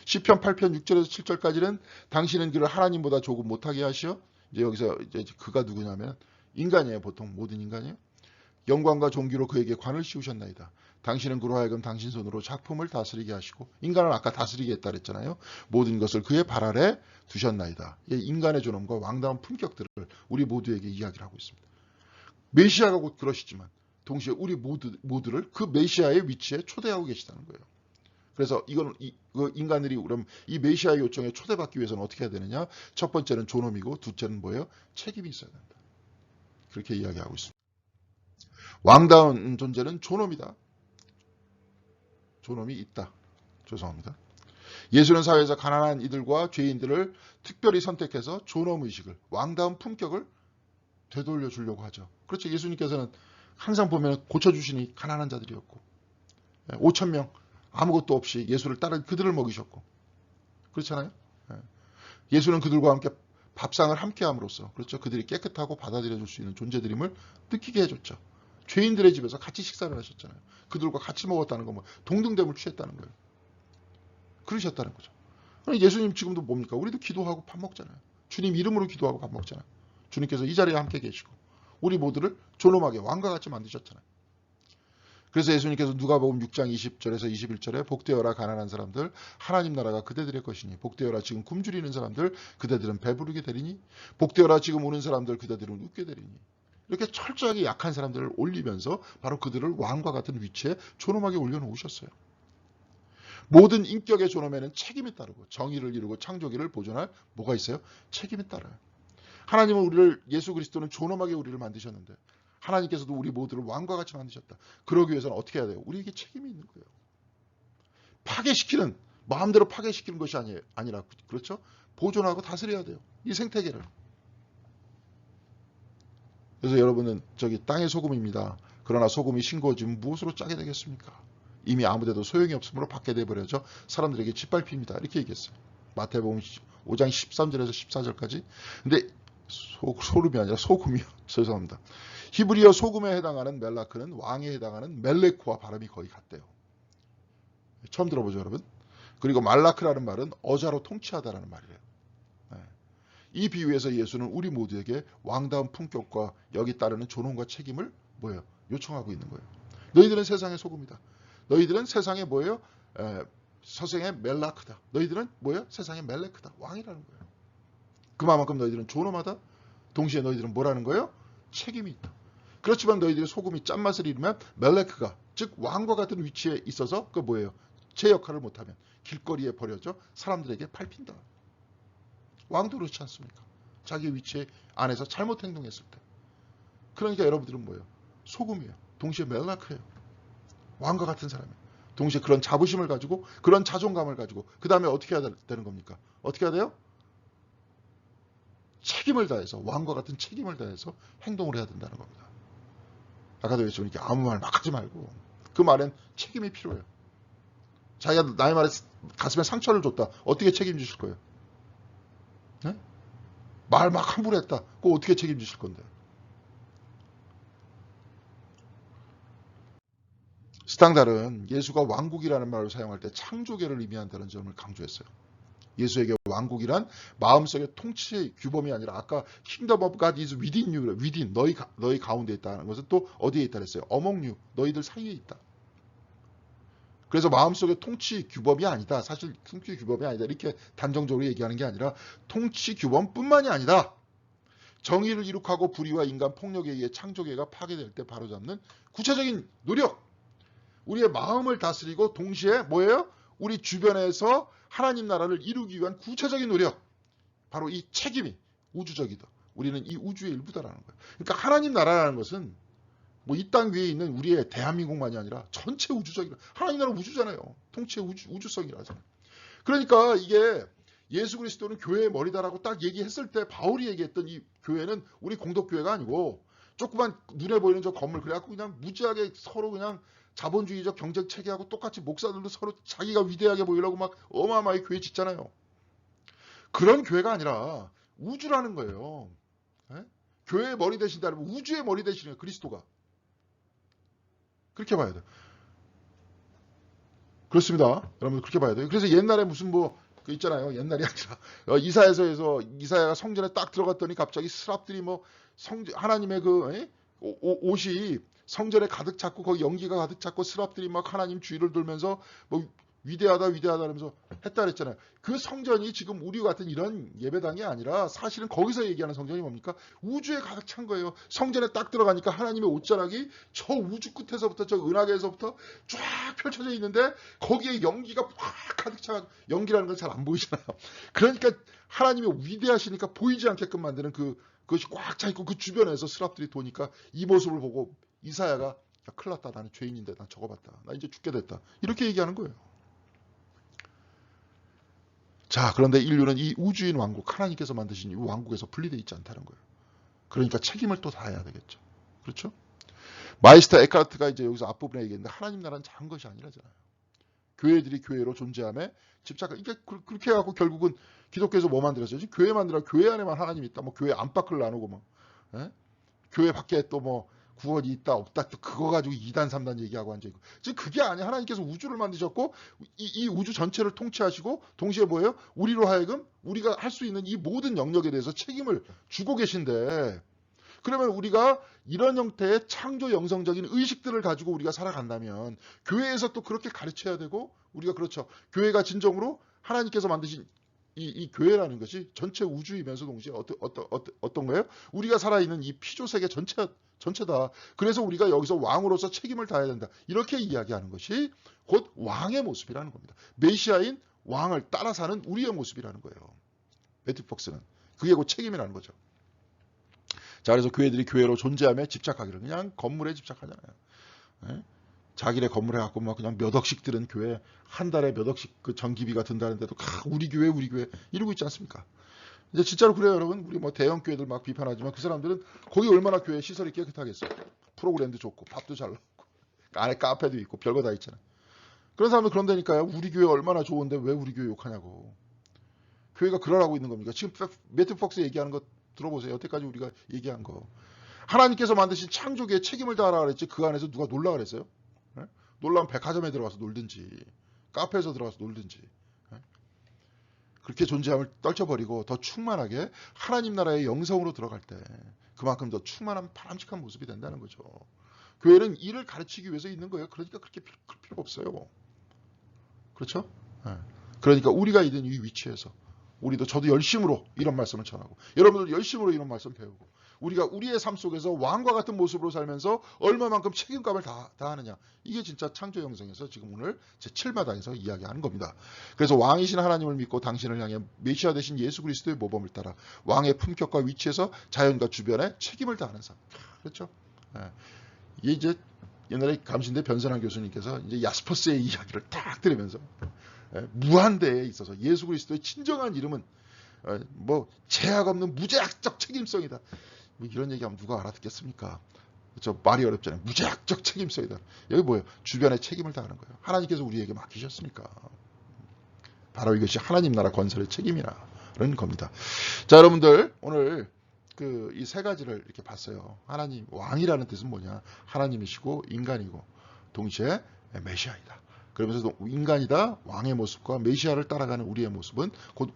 시편 8편 6절에서 7절까지는 당신은 그를 하나님보다 조금 못하게 하시어 이제 여기서 이제 그가 누구냐면 인간이에요. 보통 모든 인간이에요. 영광과 존귀로 그에게 관을 씌우셨나이다. 당신은 그로 하여금 당신 손으로 작품을 다스리게 하시고 인간은 아까 다스리게 했다 그랬잖아요. 모든 것을 그의 발 아래 두셨나이다. 인간의 존엄과 왕다운 품격들을 우리 모두에게 이야기를 하고 있습니다. 메시아가 곧 그러시지만 동시에 우리 모두를 그 메시아의 위치에 초대하고 계시다는 거예요. 그래서 이건 인간들이 그럼 이 메시아의 요청에 초대받기 위해서는 어떻게 해야 되느냐? 첫 번째는 존엄이고 둘째는 뭐예요? 책임이 있어야 된다. 그렇게 이야기하고 있습니다. 왕다운 존재는 존엄이다. 존엄이 있다. 죄송합니다. 예수는 사회에서 가난한 이들과 죄인들을 특별히 선택해서 존엄의식을, 왕다운 품격을 되돌려 주려고 하죠. 그렇죠. 예수님께서는 항상 보면 고쳐주시니 가난한 자들이었고 5천 명 아무것도 없이 예수를 따른 그들을 먹이셨고 그렇잖아요. 예수는 그들과 함께 밥상을 함께 함으로써 그렇죠. 그들이 깨끗하고 받아들여 줄 수 있는 존재들임을 느끼게 해줬죠. 죄인들의 집에서 같이 식사를 하셨잖아요. 그들과 같이 먹었다는 건 뭐 동등됨을 취했다는 거예요. 그러셨다는 거죠. 예수님 지금도 뭡니까? 우리도 기도하고 밥 먹잖아요. 주님 이름으로 기도하고 밥 먹잖아요. 주님께서 이 자리에 함께 계시고 우리 모두를 존엄하게 왕과 같이 만드셨잖아요. 그래서 예수님께서 누가복음 6장 20절에서 21절에 복되어라 가난한 사람들 하나님 나라가 그대들의 것이니 복되어라 지금 굶주리는 사람들 그대들은 배부르게 되리니 복되어라 지금 우는 사람들 그대들은 웃게 되리니 이렇게 철저하게 약한 사람들을 올리면서 바로 그들을 왕과 같은 위치에 존엄하게 올려놓으셨어요. 모든 인격의 존엄에는 책임이 따르고 정의를 이루고 창조기를 보존할 뭐가 있어요? 책임이 따라요. 하나님은 우리를 예수 그리스도는 존엄하게 우리를 만드셨는데 하나님께서도 우리 모두를 왕과 같이 만드셨다. 그러기 위해서는 어떻게 해야 돼요? 우리에게 책임이 있는 거예요. 파괴시키는 마음대로 파괴시키는 것이 아니라 그렇죠? 보존하고 다스려야 돼요. 이 생태계를. 그래서 여러분은 저기 땅의 소금입니다. 그러나 소금이 싱거워지면 무엇으로 짜게 되겠습니까? 이미 아무데도 소용이 없으므로 밖에 내버려져 사람들에게 짓밟힙니다. 이렇게 얘기했어요. 마태복음 5장 13절에서 14절까지. 근데 소름이 아니라 소금이요. 죄송합니다. 히브리어 소금에 해당하는 멜라크는 왕에 해당하는 멜레크와 발음이 거의 같대요. 처음 들어보죠, 여러분? 그리고 말라크라는 말은 어자로 통치하다라는 말이에요. 이 비유에서 예수는 우리 모두에게 왕다운 품격과 여기 따르는 존엄과 책임을 뭐예요? 요청하고 있는 거예요. 너희들은 세상의 소금이다. 너희들은 세상의 뭐예요? 서생의 멜라크다. 너희들은 뭐예요? 세상의 멜레크다. 왕이라는 거예요. 그만큼 너희들은 존엄하다. 동시에 너희들은 뭐라는 거예요? 책임이 있다. 그렇지만 너희들이 소금이 짠맛을 잃으면 멜레크가 즉 왕과 같은 위치에 있어서 그 뭐예요? 제 역할을 못하면 길거리에 버려져 사람들에게 밟힌다. 왕도 그렇지 않습니까? 자기 위치 안에서 잘못 행동했을 때. 그러니까 여러분들은 뭐예요? 소금이에요. 동시에 멜라크예요. 왕과 같은 사람이에요. 동시에 그런 자부심을 가지고 그런 자존감을 가지고 그 다음에 어떻게 해야 되는 겁니까? 어떻게 해야 돼요? 책임을 다해서 왕과 같은 책임을 다해서 행동을 해야 된다는 겁니다. 아까도 얘기했지만 이렇게 아무 말 막 하지 말고 그 말엔 책임이 필요해요. 자기가 나의 말에 가슴에 상처를 줬다. 어떻게 책임지실 거예요? 네? 말 막 함부로 했다. 그거 어떻게 책임지실 건데? 스탕달은 예수가 왕국이라는 말을 사용할 때 창조계를 의미한다는 점을 강조했어요. 예수에게 왕국이란 마음속의 통치의 규범이 아니라 아까 Kingdom of God is within you, within 너희 가운데 있다는 것은 또 어디에 있다 그랬어요? among you, 너희들 사이에 있다. 그래서 마음속의 통치 규범이 아니다. 사실 통치 규범이 아니다. 이렇게 단정적으로 얘기하는 게 아니라 통치 규범뿐만이 아니다. 정의를 이룩하고 불의와 인간 폭력에 의해 창조계가 파괴될 때 바로잡는 구체적인 노력. 우리의 마음을 다스리고 동시에 뭐예요? 우리 주변에서 하나님 나라를 이루기 위한 구체적인 노력. 바로 이 책임이 우주적이다. 우리는 이 우주의 일부다라는 거예요. 그러니까 하나님 나라라는 것은 뭐 이 땅 위에 있는 우리의 대한민국만이 아니라 전체 우주적이다. 하나님 나라 우주잖아요. 통치의 우주성이라잖아요. 그러니까 이게 예수 그리스도는 교회의 머리다라고 딱 얘기했을 때 바울이 얘기했던 이 교회는 우리 공덕교회가 아니고 조그만 눈에 보이는 저 건물 그래갖고 그냥 무지하게 서로 그냥 자본주의적 경쟁 체계하고 똑같이 목사들도 서로 자기가 위대하게 보이려고 막 어마어마하게 교회 짓잖아요. 그런 교회가 아니라 우주라는 거예요. 예? 교회의 머리 되신다면 우주의 머리 되시는 거예요. 그리스도가. 그렇게 봐야 돼요. 그렇습니다. 여러분 그렇게 봐야 돼요. 그래서 옛날에 무슨 뭐 그 있잖아요. 옛날이 아니라 이사야서에서 이사야가 성전에 딱 들어갔더니 갑자기 스랍들이 뭐 하나님의 그 옷이 성전에 가득 찼고 거기 연기가 가득 찼고 스랍들이 막 하나님 주위를 돌면서 뭐 위대하다 위대하다 하면서 했다 그랬잖아요. 그 성전이 지금 우리 같은 이런 예배당이 아니라 사실은 거기서 얘기하는 성전이 뭡니까? 우주에 가득 찬 거예요. 성전에 딱 들어가니까 하나님의 옷자락이 저 우주 끝에서부터 저 은하계에서부터 쫙 펼쳐져 있는데 거기에 연기가 확 가득 차가지고 연기라는 건 잘 안 보이잖아요. 그러니까 하나님의 위대하시니까 보이지 않게끔 만드는 그것이 꽉 차 있고 그 주변에서 스랍들이 도니까 이 모습을 보고 이사야가 야, 큰일 났다. 나는 죄인인데 난 저거 봤다. 나 이제 죽게 됐다. 이렇게 얘기하는 거예요. 자, 그런데 인류는 이 우주인 왕국, 하나님께서 만드신 이 왕국에서 분리되어 있지 않다는 거예요. 그러니까 책임을 또 다해야 되겠죠. 그렇죠? 마이스터 에카르트가 이제 여기서 앞부분에 얘기했는데 하나님 나라는 작은 것이 아니라잖아요. 교회들이 교회로 존재함에 집착을 이게 그렇게 해갖고 결국은 기독교에서 뭐 만들었어요? 교회 만들어 교회 안에만 하나님이 있다. 뭐 교회 안팎을 나누고 뭐 교회 밖에 또 뭐 구원이 있다 없다 또 그거 가지고 2단 3단 얘기하고 앉아있고 지금 그게 아니야. 하나님께서 우주를 만드셨고 이 우주 전체를 통치하시고 동시에 뭐예요? 우리로 하여금 우리가 할 수 있는 이 모든 영역에 대해서 책임을 주고 계신데 그러면 우리가 이런 형태의 창조 영성적인 의식들을 가지고 우리가 살아간다면 교회에서 또 그렇게 가르쳐야 되고 우리가 그렇죠. 교회가 진정으로 하나님께서 만드신 이 교회라는 것이 전체 우주이면서 동시에 어떤 거예요? 우리가 살아있는 이 피조세계 전체다. 그래서 우리가 여기서 왕으로서 책임을 다해야 된다. 이렇게 이야기하는 것이 곧 왕의 모습이라는 겁니다. 메시아인 왕을 따라 사는 우리의 모습이라는 거예요. 매튜 폭스는. 그게 곧 책임이라는 거죠. 자, 그래서 교회들이 교회로 존재함에 집착하기를 그냥 건물에 집착하잖아요. 네? 자기네 건물에 갖고 막 그냥 몇 억씩 드는 교회 한 달에 몇 억씩 그 전기비가 든다는데도 우리 교회 이러고 있지 않습니까? 이제 진짜로 그래요, 여러분. 우리 뭐 대형 교회들 막 비판하지만 그 사람들은 거기 얼마나 교회 시설이 깨끗하겠어요. 프로그램도 좋고 밥도 잘 나오고 안에 카페도 있고 별거 다 있잖아요. 그런 사람들 그런다니까요. 우리 교회 얼마나 좋은데 왜 우리 교회 욕하냐고. 교회가 그러라고 있는 겁니까? 지금 매튜 폭스 얘기하는 거 들어보세요. 여태까지 우리가 얘기한 거. 하나님께서 만드신 창조계에 책임을 다하라 그랬지 그 안에서 누가 놀라 그랬어요? 네? 놀라면 백화점에 들어가서 놀든지 카페에서 들어가서 놀든지 네? 그렇게 존재함을 떨쳐버리고 더 충만하게 하나님 나라의 영성으로 들어갈 때 그만큼 더 충만한 바람직한 모습이 된다는 거죠. 교회는 이를 가르치기 위해서 있는 거예요. 그러니까 그렇게 필요 없어요. 그렇죠? 네. 그러니까 우리가 있는 이 위치에서 저도 열심으로 이런 말씀을 전하고 여러분들 열심으로 이런 말씀 배우고 우리가 우리의 삶 속에서 왕과 같은 모습으로 살면서 얼마만큼 책임감을 다하느냐. 이게 진짜 창조 영성에서 지금 오늘 제7마당에서 이야기하는 겁니다. 그래서 왕이신 하나님을 믿고 당신을 향해 메시아 되신 예수 그리스도의 모범을 따라 왕의 품격과 위치에서 자연과 주변에 책임을 다하는 삶. 그렇죠? 네. 이게 이제 옛날에 감신대 변선한 교수님께서 이제 야스퍼스의 이야기를 딱 들으면서 무한대에 있어서 예수 그리스도의 진정한 이름은 뭐 제약 없는 무제약적 책임성이다. 뭐 이런 얘기하면 누가 알아듣겠습니까? 저 말이 어렵잖아요. 무제약적 책임성이다. 여기 뭐예요? 주변에 책임을 다하는 거예요. 하나님께서 우리에게 맡기셨으니까. 바로 이것이 하나님 나라 건설의 책임이라는 겁니다. 자, 여러분들 오늘 이 세 가지를 이렇게 봤어요. 하나님 왕이라는 뜻은 뭐냐? 하나님이시고 인간이고 동시에 메시아이다. 그러면서 인간이다 왕의 모습과 메시아를 따라가는 우리의 모습은 곧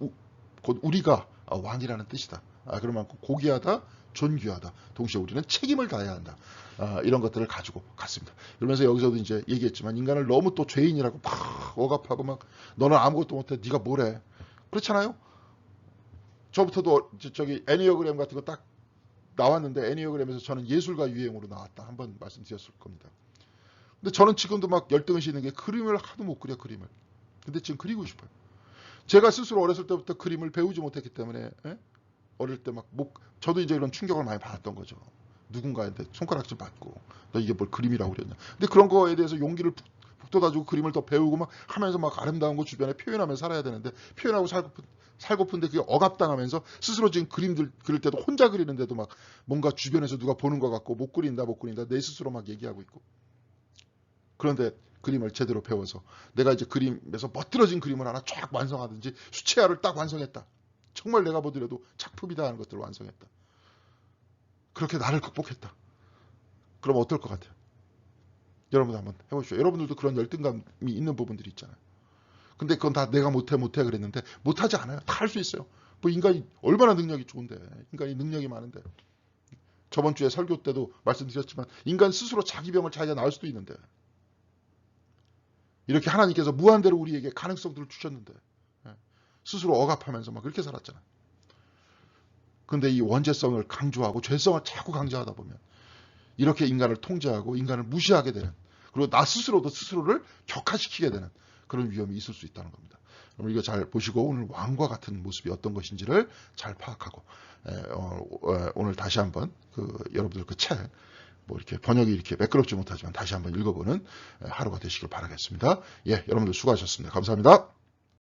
우리가 왕이라는 뜻이다. 그러면 고귀하다, 존귀하다. 동시에 우리는 책임을 다해야 한다. 이런 것들을 가지고 갔습니다. 그러면서 여기서도 이제 얘기했지만 인간을 너무 또 죄인이라고 막 억압하고 막 너는 아무것도 못해. 네가 뭐래. 그렇잖아요. 저부터도 저기 애니어그램 같은 거 딱 나왔는데 애니어그램에서 저는 예술가 유행으로 나왔다. 한번 말씀드렸을 겁니다. 근데 저는 지금도 막 열등을 싣는 게 그림을 하도 못 그려 그림을. 근데 지금 그리고 싶어요. 제가 스스로 어렸을 때부터 그림을 배우지 못했기 때문에 어릴 때 저도 이제 이런 충격을 많이 받았던 거죠. 누군가한테 손가락질 받고 너 이게 뭘 그림이라고 그랬냐. 근데 그런 거에 대해서 용기를 북돋아주고 그림을 더 배우고 막 하면서 막 아름다운 거 주변에 표현하면서 살아야 되는데 표현하고 살고 살고픈데 그게 억압당하면서 스스로 지금 그림들 그릴 때도 혼자 그리는데도 막 뭔가 주변에서 누가 보는 것 같고 못 그린다 내 스스로 막 얘기하고 있고. 그런데 그림을 제대로 배워서 내가 이제 그림에서 멋들어진 그림을 하나 쫙 완성하든지 수채화를 딱 완성했다. 정말 내가 보더라도 작품이다 하는 것들을 완성했다. 그렇게 나를 극복했다. 그럼 어떨 것 같아요? 여러분도 한번 해보십시오. 여러분들도 그런 열등감이 있는 부분들이 있잖아요. 근데 그건 다 내가 못해 그랬는데 못하지 않아요. 다 할 수 있어요. 뭐 인간이 얼마나 능력이 좋은데, 인간이 능력이 많은데. 저번 주에 설교 때도 말씀드렸지만 인간 스스로 자기 병을 자기가 나을 수도 있는데, 이렇게 하나님께서 무한대로 우리에게 가능성들을 주셨는데 스스로 억압하면서 막 그렇게 살았잖아요. 근데 이 원죄성을 강조하고 죄성을 자꾸 강조하다 보면 이렇게 인간을 통제하고 인간을 무시하게 되는, 그리고 나 스스로도 스스로를 격화시키게 되는 그런 위험이 있을 수 있다는 겁니다. 그럼 이거 잘 보시고 오늘 왕과 같은 모습이 어떤 것인지를 잘 파악하고 오늘 다시 한번 여러분들 그 책 뭐 이렇게 번역이 이렇게 매끄럽지 못하지만 다시 한번 읽어보는 하루가 되시길 바라겠습니다. 예, 여러분들 수고하셨습니다. 감사합니다.